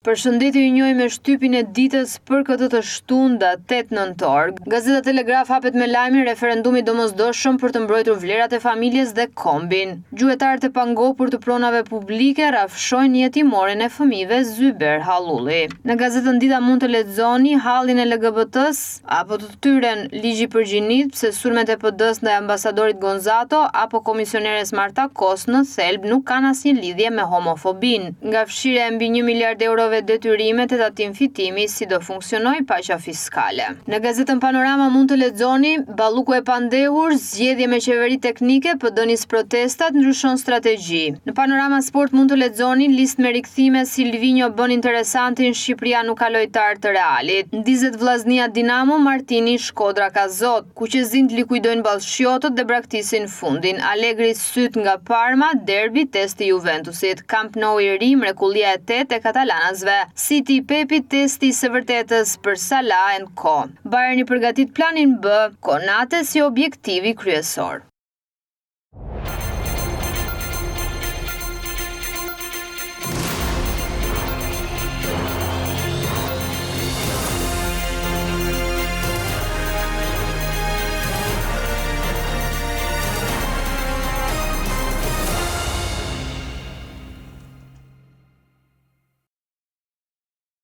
Përshëndetje, ju njohim me shtypin e ditës për këtë të shtunë 8 nëntor. Gazeta Telegraf hapet me lajmin referendumi domosdoshëm për të mbrojtur vlerat e familjes dhe kombin. Gjuetarët e pangopur të pronave publike rafshojnë jetimoren e fëmijëve Zyber Hallulli. Në gazetën Dita mund të lexoni hallin e LGBT-s apo të tyren ligji për gjinit pse sulmet e PD-s ndaj ambasadorit Gonzato apo komisioneres Marta Kos në thelb nuk kanë asnjë lidhje me homofobin. Nga fshirja mbi 1 miliard eurove detyrimet e tatim fitimi si do funksionoj paqja fiskale. Në gazetën Panorama mund të lexoni balluku e pandehur, zgjedhje me qeveri teknike, PD-nis protestat, ndryshon strategji. Në Panorama Sport mund të lexoni listë me rikthime, Silvinho bën interesantin, Shqipëria nuk ka lojtar të Realit. Ndizet vllaznia Dinamo, Martini Shkodra ka zot. Kuqezint likuidojnë ballshqiotët dhe braktisin fundin. Allegri syt nga Parma, derbi testi Juventusit. Camp Nou i ri, mrekullia e 8 e katalanasve. City Pepi testi së vërtetës për Salah & Co. Bayerni përgatit planin B, Konate si objektivi kryesor.